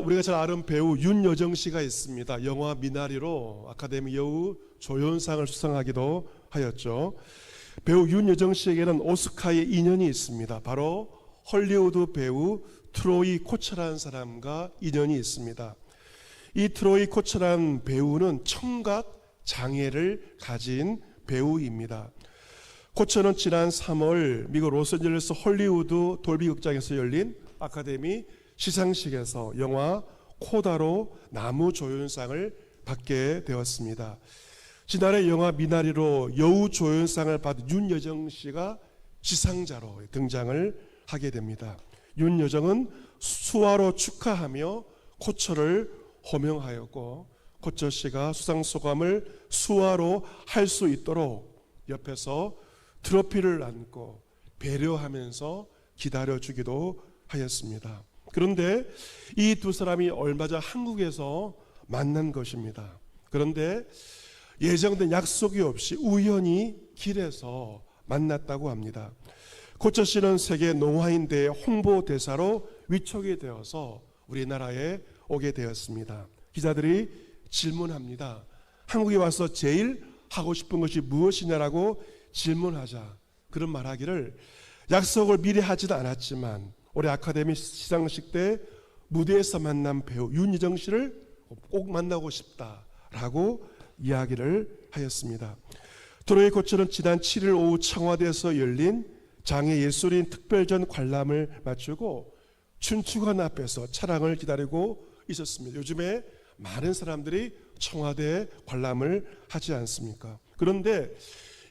우리가 잘 아는 배우 윤여정 씨가 있습니다. 영화 미나리로 아카데미 여우 조연상을 수상하기도 하였죠. 배우 윤여정 씨에게는 오스카의 인연이 있습니다. 바로 헐리우드 배우 트로이 코처라는 사람과 인연이 있습니다. 이 트로이 코처라는 배우는 청각 장애를 가진 배우입니다. 코처는 지난 3월 미국 로스앤젤레스 헐리우드 돌비 극장에서 열린 아카데미 시상식에서 영화 코다로 나무조연상을 받게 되었습니다. 지난해 영화 미나리로 여우조연상을 받은 윤여정 씨가 시상자로 등장을 하게 됩니다. 윤여정은 수화로 축하하며 코처를 호명하였고, 코처 씨가 수상소감을 수화로 할 수 있도록 옆에서 트로피를 안고 배려하면서 기다려주기도 하였습니다. 그런데 이 두 사람이 얼마 전 한국에서 만난 것입니다. 그런데 예정된 약속이 없이 우연히 길에서 만났다고 합니다. 코처 씨는 세계 농화인대회 홍보대사로 위촉이 되어서 우리나라에 오게 되었습니다. 기자들이 질문합니다. 한국에 와서 제일 하고 싶은 것이 무엇이냐라고 질문하자 그런 말하기를, 약속을 미리 하지도 않았지만 올해 아카데미 시상식 때 무대에서 만난 배우 윤여정 씨를 꼭 만나고 싶다라고 이야기를 하였습니다. 트로이 코처는 지난 7일 오후 청와대에서 열린 장애 예술인 특별전 관람을 마치고 춘추관 앞에서 차량을 기다리고 있었습니다. 요즘에 많은 사람들이 청와대 관람을 하지 않습니까? 그런데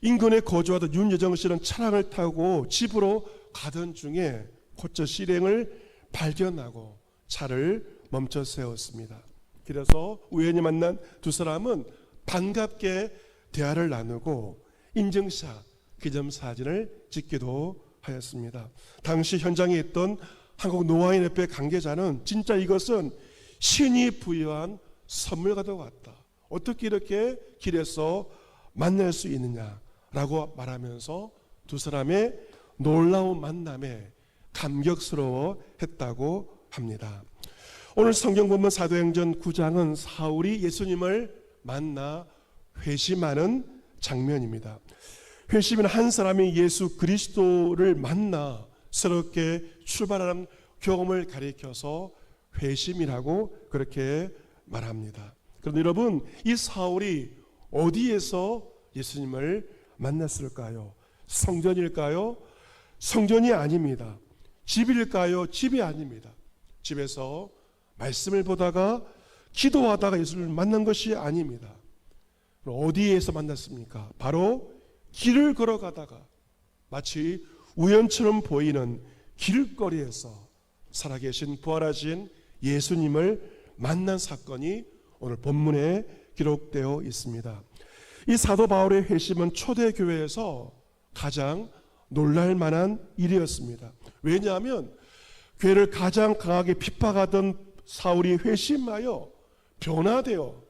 인근에 거주하던 윤여정 씨는 차량을 타고 집으로 가던 중에 코처 씨 일행을 발견하고 차를 멈춰 세웠습니다. 그래서 우연히 만난 두 사람은 반갑게 대화를 나누고 인증샷, 기념사진을 찍기도 하였습니다. 당시 현장에 있던 한국노화인협회 관계자는 진짜 이것은 신이 부여한 선물과도 같다. 어떻게 이렇게 길에서 만날 수 있느냐라고 말하면서 두 사람의 놀라운 만남에 감격스러워 했다고 합니다. 오늘 성경 본문 사도행전 9장은 사울이 예수님을 만나 회심하는 장면입니다. 회심은 한 사람이 예수 그리스도를 만나 새롭게 출발하는 경험을 가리켜서 회심이라고 그렇게 말합니다. 그런데 여러분, 이 사울이 어디에서 예수님을 만났을까요? 성전일까요? 성전이 아닙니다. 집일까요? 집이 아닙니다. 집에서 말씀을 보다가 기도하다가 예수를 만난 것이 아닙니다. 어디에서 만났습니까? 바로 길을 걸어가다가 마치 우연처럼 보이는 길거리에서 살아계신 부활하신 예수님을 만난 사건이 오늘 본문에 기록되어 있습니다. 이 사도 바울의 회심은 초대교회에서 가장 놀랄만한 일이었습니다. 왜냐하면 교회를 가장 강하게 핍박하던 사울이 회심하여 변화되어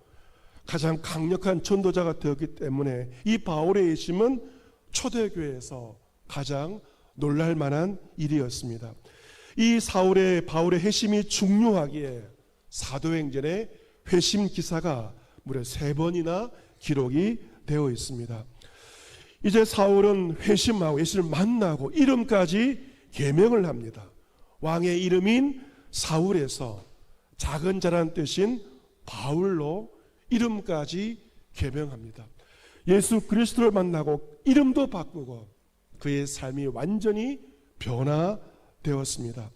가장 강력한 전도자가 되었기 때문에 이 바울의 회심은 초대교회에서 가장 놀랄만한 일이었습니다. 이 바울의 회심이 중요하기에 사도행전에 회심 기사가 무려 3번이나 기록이 되어 있습니다. 이제 사울은 회심하고 예수를 만나고 이름까지 계명을 합니다. 왕의 이름인 사울에서 작은 자란 뜻인 바울로 이름까지 계명합니다. 예수 그리스도를 만나고 이름도 바꾸고 그의 삶이 완전히 변화되었습니다.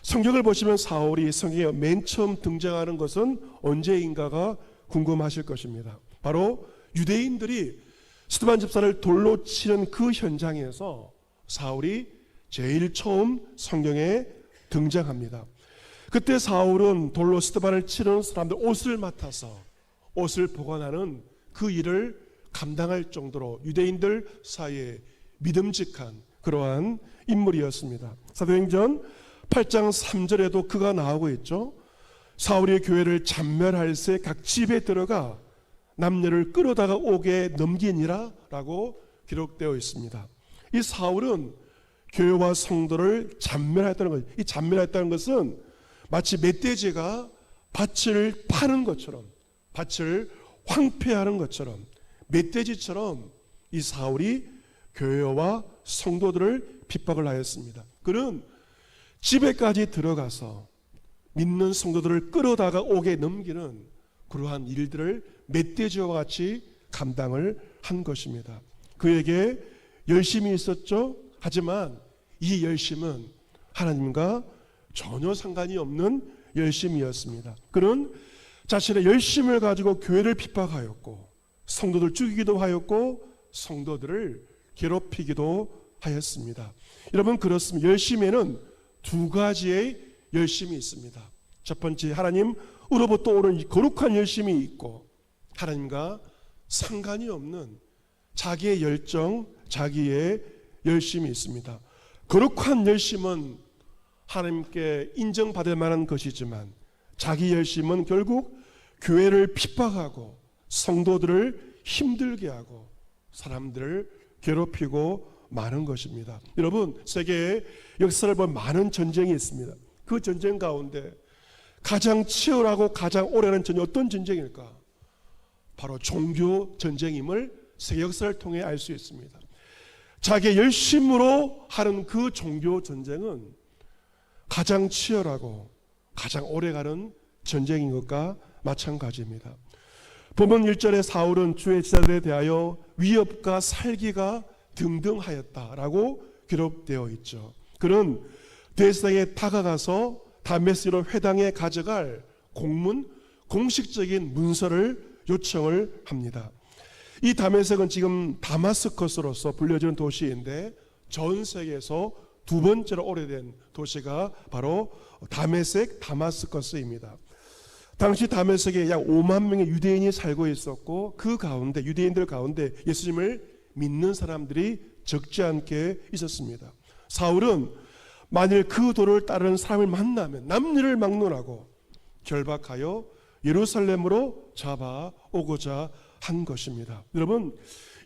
성경을 보시면 사울이 성경에 맨 처음 등장하는 것은 언제인가가 궁금하실 것입니다. 바로 유대인들이 스데반 집사를 돌로 치는 그 현장에서 사울이 제일 처음 성경에 등장합니다. 그때 사울은 돌로 스데반을 치는 사람들 옷을 맡아서 옷을 보관하는 그 일을 감당할 정도로 유대인들 사이에 믿음직한 그러한 인물이었습니다. 사도행전 8장 3절에도 그가 나오고 있죠. 사울이 교회를 잔멸할 새 각 집에 들어가 남녀를 끌어다가 옥에 넘기니라 라고 기록되어 있습니다. 이 사울은 교회와 성도를 잔멸했다는 것, 이 잔멸했다는 것은 마치 멧돼지가 밭을 파는 것처럼, 밭을 황폐하는 것처럼, 멧돼지처럼 이 사울이 교회와 성도들을 핍박을 하였습니다. 그는 집에까지 들어가서 믿는 성도들을 끌어다가 옥에 넘기는 그러한 일들을 멧돼지와 같이 감당을 한 것입니다. 그에게 열심이 있었죠. 하지만 이 열심은 하나님과 전혀 상관이 없는 열심이었습니다. 그는 자신의 열심을 가지고 교회를 핍박하였고 성도들 죽이기도 하였고 성도들을 괴롭히기도 하였습니다. 여러분, 그렇습니다. 열심에는 두 가지의 열심이 있습니다. 첫 번째, 하나님으로부터 오는 거룩한 열심이 있고 하나님과 상관이 없는 자기의 열정, 자기의 열심이 있습니다. 거룩한 열심은 하나님께 인정받을 만한 것이지만 자기 열심은 결국 교회를 핍박하고 성도들을 힘들게 하고 사람들을 괴롭히고 마는 것입니다. 여러분, 세계의 역사를 보면 많은 전쟁이 있습니다. 그 전쟁 가운데 가장 치열하고 가장 오래가는 전쟁이 어떤 전쟁일까? 바로 종교 전쟁임을 세계 역사를 통해 알 수 있습니다. 자기의 열심으로 하는 그 종교 전쟁은 가장 치열하고 가장 오래가는 전쟁인 것과 마찬가지입니다. 본문 1절에 사울은 주의 제자들에 대하여 위협과 살기가 등등하였다라고 기록되어 있죠. 그는 대상에 다가가서 다메섹으로 회당에 가져갈 공식적인 문서를 요청을 합니다. 이 다메섹은 지금 다마스커스로서 불려지는 도시인데 전 세계에서 두 번째로 오래된 도시가 바로 다마스커스입니다. 당시 다메섹에 약 5만 명의 유대인이 살고 있었고 그 가운데 유대인들 가운데 예수님을 믿는 사람들이 적지 않게 있었습니다. 사울은 만일 그 도를 따르는 사람을 만나면 남녀를 막론하고 결박하여 예루살렘으로 잡아오고자 한 것입니다. 여러분,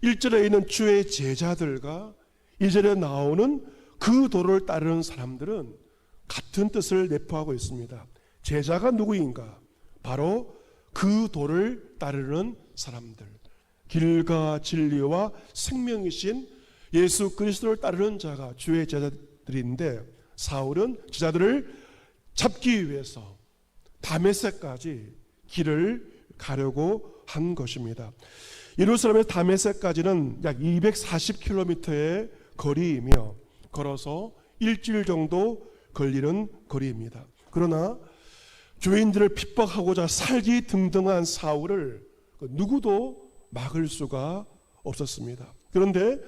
1절에 있는 주의 제자들과 2절에 나오는 그 도를 따르는 사람들은 같은 뜻을 내포하고 있습니다. 제자가 누구인가? 바로 그 도를 따르는 사람들, 길과 진리와 생명이신 예수 그리스도를 따르는 자가 주의 제자들인데 사울은 제자들을 잡기 위해서 다메섹까지 길을 가려고 한 것입니다. 예루살렘에서 다메섹까지는 약 240km의 거리이며 걸어서 일주일 정도 걸리는 거리입니다. 그러나 교인들을 핍박하고자 살기 등등한 사울을 누구도 막을 수가 없었습니다. 그런데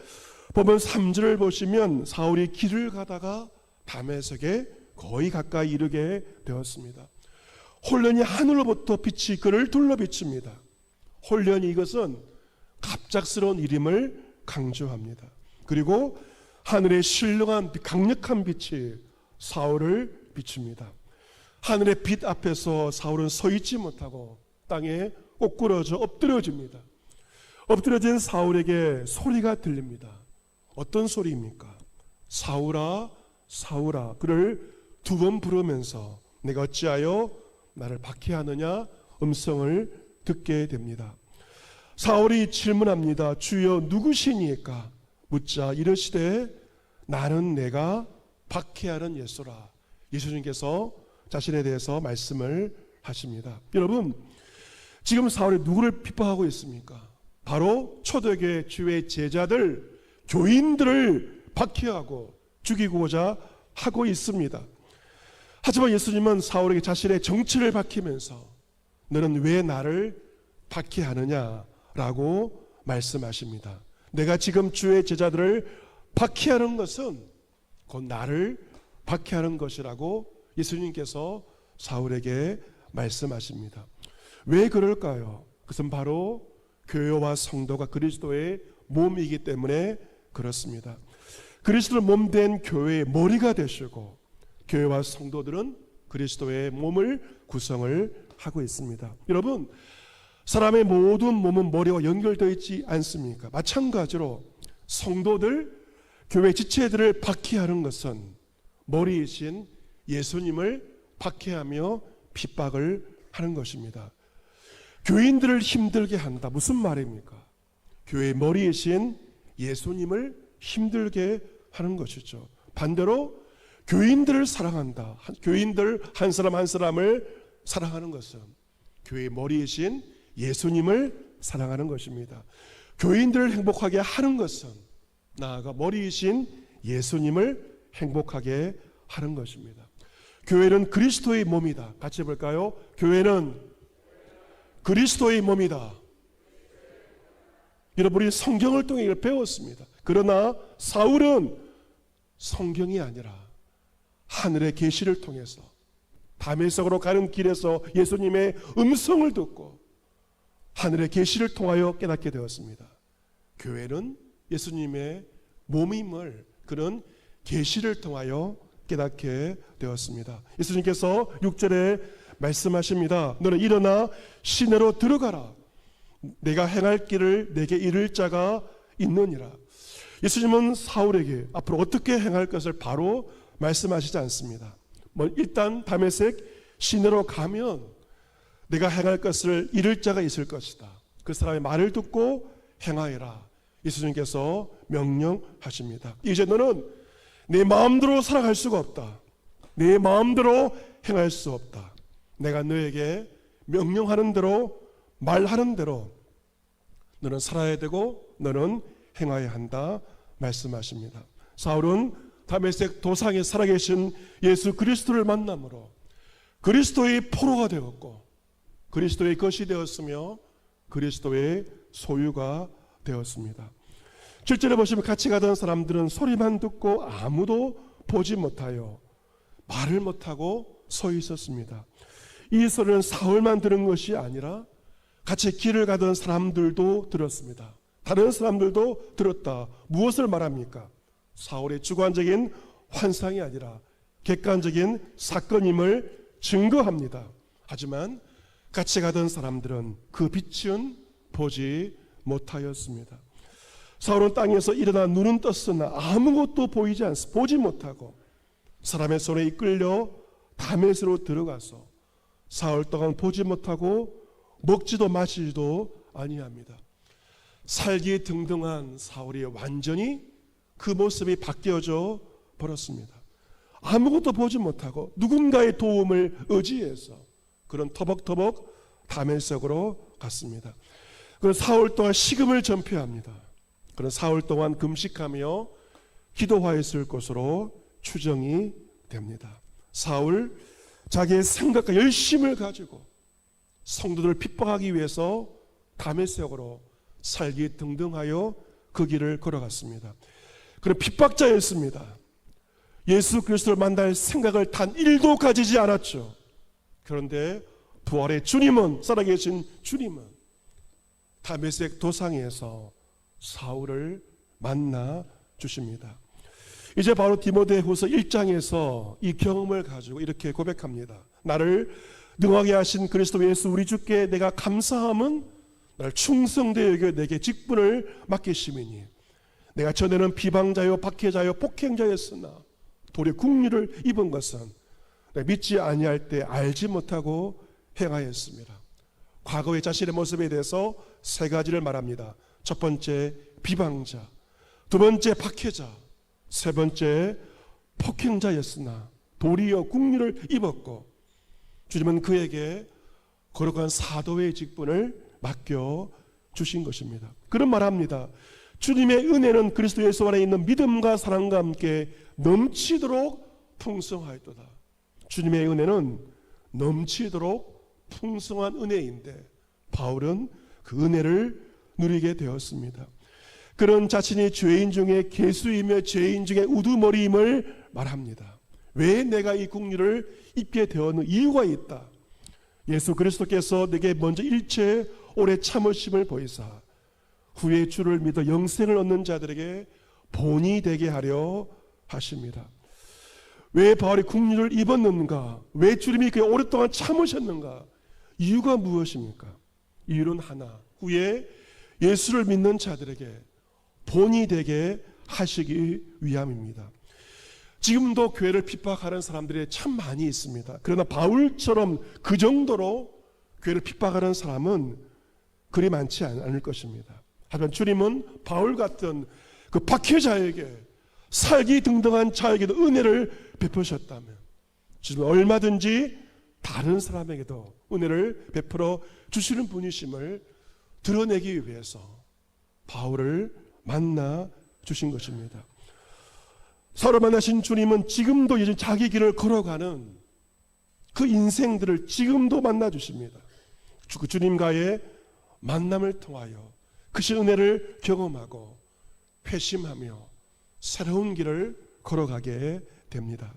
보면 3절을 보시면 사울이 길을 가다가 다메섹에 거의 가까이 이르게 되었습니다. 홀련히 하늘로부터 빛이 그를 둘러비칩니다. 홀련히 이것은 갑작스러운 일임을 강조합니다. 그리고 하늘의 신령한 강력한 빛이 사울을 비춥니다. 하늘의 빛 앞에서 사울은 서 있지 못하고 땅에 꼬꾸러져 엎드려집니다. 엎드려진 사울에게 소리가 들립니다. 어떤 소리입니까? 사울아, 사울아. 그를 두 번 부르면서 내가 어찌하여 나를 박해하느냐 음성을 듣게 됩니다. 사울이 질문합니다. 주여 누구시니까? 묻자 이르시되 나는 내가 박해하는 예수라. 예수님께서 자신에 대해서 말씀을 하십니다. 여러분, 지금 사울이 누구를 핍박하고 있습니까? 바로 초대교회 주의 제자들, 교인들을 박해하고 죽이고자 하고 있습니다. 하지만 예수님은 사울에게 자신의 정체를 밝히면서 너는 왜 나를 박해하느냐라고 말씀하십니다. 내가 지금 주의 제자들을 박해하는 것은 곧 나를 박해하는 것이라고 예수님께서 사울에게 말씀하십니다. 왜 그럴까요? 그것은 바로 교회와 성도가 그리스도의 몸이기 때문에 그렇습니다. 그리스도의 몸된 교회의 머리가 되시고 교회와 성도들은 그리스도의 몸을 구성을 하고 있습니다. 여러분, 사람의 모든 몸은 머리와 연결되어 있지 않습니까? 마찬가지로 성도들, 교회 지체들을 박해하는 것은 머리이신 예수님을 박해하며 핍박을 하는 것입니다. 교인들을 힘들게 한다. 무슨 말입니까? 교회의 머리이신 예수님을 힘들게 하는 것이죠. 반대로 교인들을 사랑한다. 교인들 한 사람 한 사람을 사랑하는 것은 교회의 머리이신 예수님을 사랑하는 것입니다. 교인들을 행복하게 하는 것은 나아가 머리이신 예수님을 행복하게 하는 것입니다. 교회는 그리스도의 몸이다. 같이 해볼까요? 교회는 그리스도의 몸이다. 여러분이 성경을 통해 이걸 배웠습니다. 그러나 사울은 성경이 아니라 하늘의 계시를 통해서 다메섹으로 가는 길에서 예수님의 음성을 듣고 하늘의 계시를 통하여 깨닫게 되었습니다. 교회는 예수님의 몸임을 그런 계시를 통하여 깨닫게 되었습니다. 예수님께서 6절에 말씀하십니다. 너는 일어나 시내로 들어가라. 내가 행할 길을 내게 이를 자가 있느니라. 예수님은 사울에게 앞으로 어떻게 행할 것을 바로 말씀하시지 않습니다. 일단 다메섹 시내로 가면 내가 행할 것을 이를 자가 있을 것이다. 그 사람의 말을 듣고 행하여라. 예수님께서 명령하십니다. 이제 너는 내 마음대로 살아갈 수가 없다. 내 마음대로 행할 수 없다. 내가 너에게 명령하는 대로 말하는 대로 너는 살아야 되고 너는 행해야 한다 말씀하십니다. 사울은 다메섹 도상에 살아계신 예수 그리스도를 만남으로 그리스도의 포로가 되었고 그리스도의 것이 되었으며 그리스도의 소유가 되었습니다. 7절에 보시면 같이 가던 사람들은 소리만 듣고 아무도 보지 못하여 말을 못하고 서 있었습니다. 이 소리는 사울만 들은 것이 아니라 같이 길을 가던 사람들도 들었습니다. 다른 사람들도 들었다. 무엇을 말합니까? 사울의 주관적인 환상이 아니라 객관적인 사건임을 증거합니다. 하지만 같이 가던 사람들은 그 빛은 보지 못하였습니다. 사울은 땅에서 일어나 눈은 떴으나 아무것도 보지 못하고 사람의 손에 이끌려 다메섹으로 들어가서 사흘 동안 보지 못하고 먹지도 마시지도 아니합니다. 살기 등등한 사울이 완전히 그 모습이 바뀌어져 버렸습니다. 아무것도 보지 못하고 누군가의 도움을 의지해서 그런 터벅터벅 다메섹으로 갔습니다. 그런 사흘 동안 식음을 전폐합니다. 그런 사흘 동안 금식하며 기도하였을 것으로 추정이 됩니다. 사울 자기의 생각과 열심을 가지고 성도들을 핍박하기 위해서 다메섹으로 살기 등등하여 그 길을 걸어갔습니다. 그런 핍박자였습니다. 예수 그리스도를 만날 생각을 단 1도 가지지 않았죠. 그런데 부활의 주님은, 살아계신 주님은 다메섹 도상에서 사울을 만나 주십니다. 이제 바로 디모데후서 1장에서 이 경험을 가지고 이렇게 고백합니다. 나를 능하게 하신 그리스도 예수 우리 주께 내가 감사함은 나를 충성되어 여겨 내게 직분을 맡기심이니 내가 전에는 비방자요 박해자요 폭행자였으나 도리어 국리를 입은 것은 내가 믿지 아니할 때 알지 못하고 행하였습니다. 과거의 자신의 모습에 대해서 세 가지를 말합니다. 첫 번째 비방자, 두 번째 박해자, 세 번째 폭행자였으나 도리어 국리를 입었고 주님은 그에게 거룩한 사도의 직분을 맡겨 주신 것입니다. 그런 말합니다. 주님의 은혜는 그리스도 예수 안에 있는 믿음과 사랑과 함께 넘치도록 풍성하였도다. 주님의 은혜는 넘치도록 풍성한 은혜인데 바울은 그 은혜를 누리게 되었습니다. 그런 자신이 죄인 중에 괴수이며 죄인 중에 우두머리임을 말합니다. 왜 내가 이 국리를 입게 되었는 이유가 있다. 예수 그리스도께서 내게 먼저 일체 오래 참으심을 보이사 후에 주를 믿어 영생을 얻는 자들에게 본이 되게 하려 하십니다. 왜 바울이 국리를 입었는가? 왜 주님이 그렇게 오랫동안 참으셨는가? 이유가 무엇입니까? 이유는 하나, 후에 예수를 믿는 자들에게 본이 되게 하시기 위함입니다. 지금도 교회를 핍박하는 사람들이 참 많이 있습니다. 그러나 바울처럼 그 정도로 교회를 핍박하는 사람은 그리 많지 않을 것입니다. 하지만 주님은 바울 같은 그 박해자에게, 살기 등등한 자에게도 은혜를 베푸셨다면 주님은 얼마든지 다른 사람에게도 은혜를 베풀어 주시는 분이심을 드러내기 위해서 바울을 만나 주신 것입니다. 사울을 만나신 주님은 지금도 이제 자기 길을 걸어가는 그 인생들을 지금도 만나 주십니다. 그 주님과의 만남을 통하여 그 은혜를 경험하고 회심하며 새로운 길을 걸어가게 됩니다.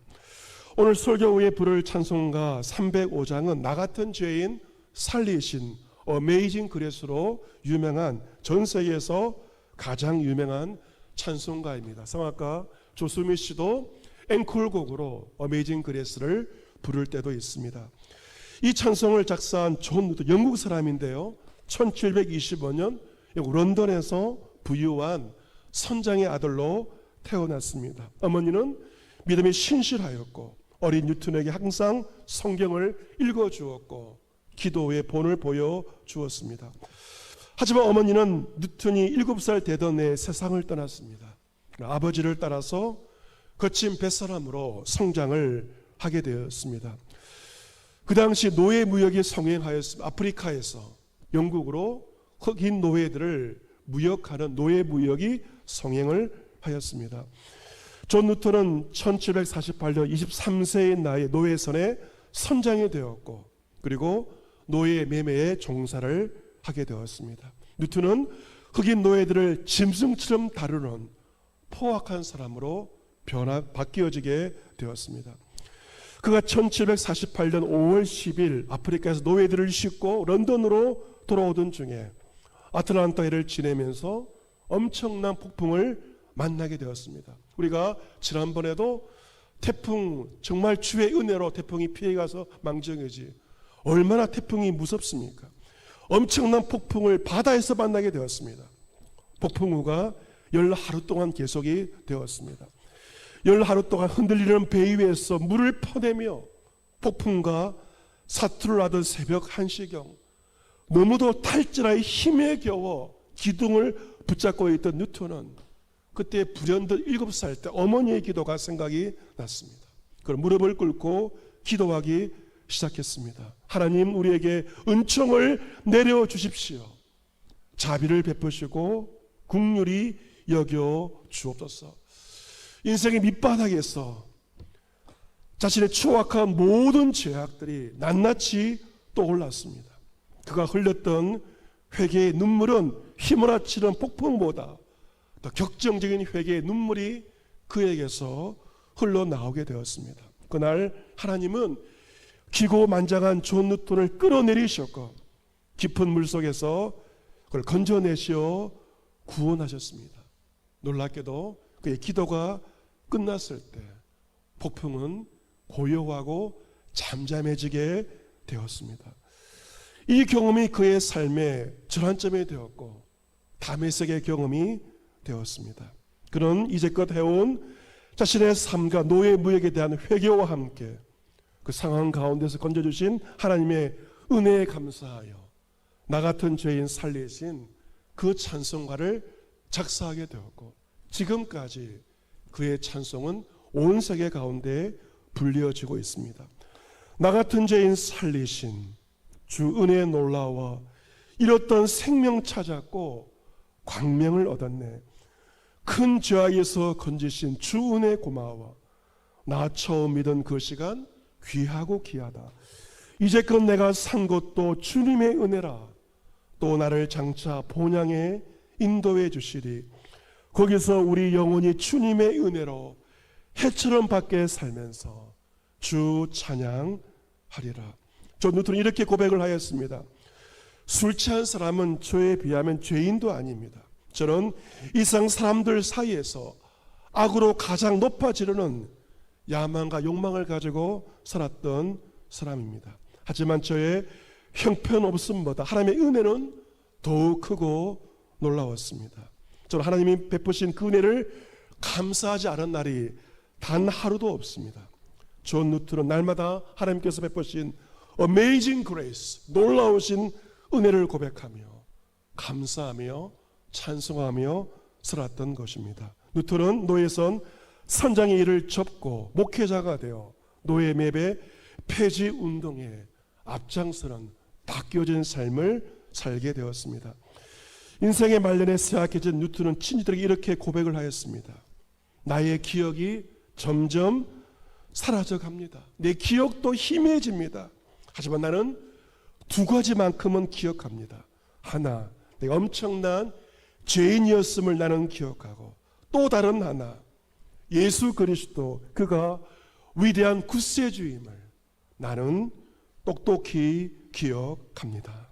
오늘 설교 후에 부를 찬송가 305장은 나 같은 죄인 살리신 어메이징 그레이스로 유명한, 전 세계에서 가장 유명한 찬송가입니다. 성악가 조수미 씨도 앵콜곡으로 어메이징 그레이스를 부를 때도 있습니다. 이 찬송을 작사한 존 누턴, 영국 사람인데요, 1725년 런던에서 부유한 선장의 아들로 태어났습니다. 어머니는 믿음이 신실하였고 어린 뉴턴에게 항상 성경을 읽어주었고 기도의 본을 보여주었습니다. 하지만 어머니는 뉴턴이 7살 되던 해에 세상을 떠났습니다. 아버지를 따라서 거친 뱃사람으로 성장을 하게 되었습니다. 그 당시 노예 무역이 성행하였습니다. 아프리카에서 영국으로 흑인 노예들을 무역하는 노예 무역이 성행을 하였습니다. 존 뉴턴은 1748년 23세의 나이에 노예선에 선장이 되었고 그리고 노예 매매에 종사를 하게 되었습니다. 뉴턴은 흑인 노예들을 짐승처럼 다루는 포악한 사람으로 바뀌어지게 되었습니다. 그가 1748년 5월 10일 아프리카에서 노예들을 싣고 런던으로 돌아오던 중에 아틀란타해를 지내면서 엄청난 폭풍을 만나게 되었습니다. 우리가 지난번에도 태풍, 정말 주의 은혜로 태풍이 피해가서 망정이지 얼마나 태풍이 무섭습니까? 엄청난 폭풍을 바다에서 만나게 되었습니다. 폭풍우가 10하루 동안 계속이 되었습니다. 10하루 동안 흔들리는 배 위에서 물을 퍼내며 폭풍과 사투를 하던 새벽 1시경 너무도 탈진하의 힘에 겨워 기둥을 붙잡고 있던 뉴턴은 그때 불현듯 7살 때 어머니의 기도가 생각이 났습니다. 그걸 무릎을 꿇고 기도하기 시작했습니다. 하나님, 우리에게 은총을 내려주십시오. 자비를 베푸시고 긍휼히 여겨 주옵소서. 인생의 밑바닥에서 자신의 추악한 모든 죄악들이 낱낱이 떠올랐습니다. 그가 흘렸던 회개의 눈물은 휘몰아치는 폭풍보다 더 격정적인 회개의 눈물이 그에게서 흘러나오게 되었습니다. 그날 하나님은 기고만장한 존 뉴턴을 끌어내리셨고 깊은 물속에서 그걸 건져내시어 구원하셨습니다. 놀랍게도 그의 기도가 끝났을 때 폭풍은 고요하고 잠잠해지게 되었습니다. 이 경험이 그의 삶의 전환점이 되었고 다메섹의 경험이 되었습니다. 그는 이제껏 해온 자신의 삶과 노예 무역에 대한 회개와 함께 그 상황 가운데서 건져주신 하나님의 은혜에 감사하여 나 같은 죄인 살리신 그 찬송가를 작사하게 되었고 지금까지 그의 찬송은 온 세계 가운데 불려지고 있습니다. 나 같은 죄인 살리신 주 은혜에 놀라워 잃었던 생명 찾았고 광명을 얻었네. 큰 죄악에서 건지신 주 은혜 고마워. 나 처음 믿은 그 시간 귀하고 귀하다. 이제껏 내가 산 것도 주님의 은혜라. 또 나를 장차 본향에 인도해 주시리. 거기서 우리 영혼이 주님의 은혜로 해처럼 밖에 살면서 주 찬양하리라. 존 뉴턴은 이렇게 고백을 하였습니다. 술 취한 사람은 저에 비하면 죄인도 아닙니다. 저는 이 세상 사람들 사이에서 악으로 가장 높아지려는 야망과 욕망을 가지고 살았던 사람입니다. 하지만 저의 형편없음보다 하나님의 은혜는 더욱 크고 놀라웠습니다. 저는 하나님이 베푸신 그 은혜를 감사하지 않은 날이 단 하루도 없습니다. 존 뉴턴은 날마다 하나님께서 베푸신 Amazing Grace, 놀라우신 은혜를 고백하며 감사하며 찬송하며 살았던 것입니다. 누턴은 노예선 선장의 일을 접고 목회자가 되어 노예 매배 폐지 운동에 앞장서는 바뀌어진 삶을 살게 되었습니다. 인생의 말년에 쇠약해진 뉴턴은 친지들에게 이렇게 고백을 하였습니다. 나의 기억이 점점 사라져 갑니다. 내 기억도 희미해집니다. 하지만 나는 두 가지만큼은 기억합니다. 하나, 내가 엄청난 죄인이었음을 나는 기억하고, 또 다른 하나, 예수 그리스도 그가 위대한 구세주임을 나는 똑똑히 기억합니다.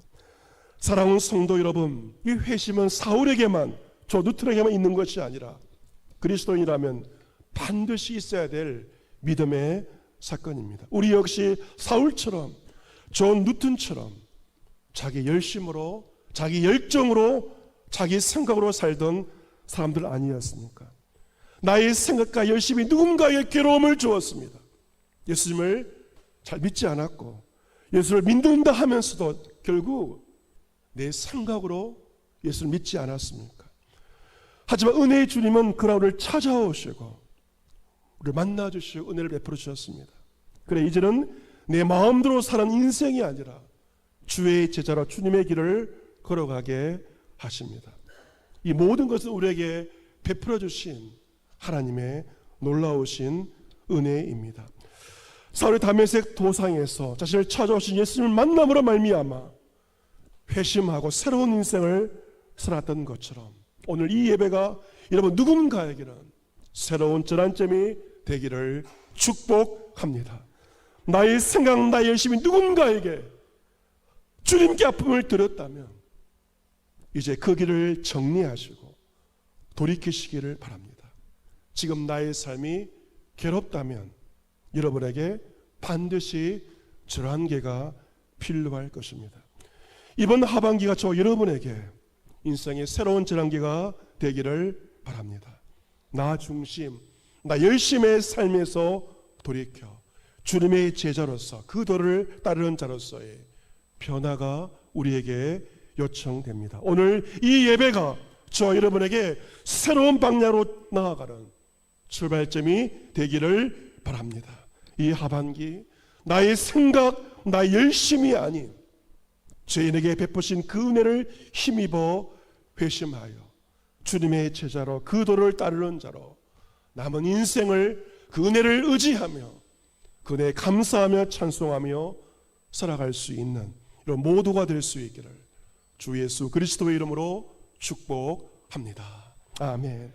사랑하는 성도 여러분, 이 회심은 사울에게만, 저 누턴에게만 있는 것이 아니라 그리스도인이라면 반드시 있어야 될 믿음의 사건입니다. 우리 역시 사울처럼, 존 누턴처럼 자기 열심으로, 자기 열정으로, 자기 생각으로 살던 사람들 아니었습니까? 나의 생각과 열심이 누군가에게 괴로움을 주었습니다. 예수님을 잘 믿지 않았고 예수를 믿는다 하면서도 결국 내 생각으로 예수를 믿지 않았습니까? 하지만 은혜의 주님은 그라우를 찾아오시고 우리를 만나주시고 은혜를 베풀어 주셨습니다. 그래, 이제는 내 마음대로 사는 인생이 아니라 주의 제자로 주님의 길을 걸어가게 하십니다. 이 모든 것은 우리에게 베풀어 주신 하나님의 놀라우신 은혜입니다. 사울이 다메섹 도상에서 자신을 찾아오신 예수님을 만남으로 말미암아 회심하고 새로운 인생을 살았던 것처럼 오늘 이 예배가 여러분 누군가에게는 새로운 전환점이 되기를 축복합니다. 나의 생각, 나의 열심이 누군가에게 주님께 아픔을 드렸다면 이제 그 길을 정리하시고 돌이키시기를 바랍니다. 지금 나의 삶이 괴롭다면 여러분에게 반드시 전환기가 필요할 것입니다. 이번 하반기가 저 여러분에게 인생의 새로운 전환기가 되기를 바랍니다. 나 중심, 나 열심의 삶에서 돌이켜 주님의 제자로서 그 도를 따르는 자로서의 변화가 우리에게 요청됩니다. 오늘 이 예배가 저 여러분에게 새로운 방향으로 나아가는 출발점이 되기를 바랍니다. 이 하반기 나의 생각, 나의 열심이 아닌 죄인에게 베푸신 그 은혜를 힘입어 회심하여 주님의 제자로 그 도를 따르는 자로 남은 인생을 그 은혜를 의지하며 그 은혜에 감사하며 찬송하며 살아갈 수 있는 이런 모두가 될 수 있기를 주 예수 그리스도의 이름으로 축복합니다. 아멘.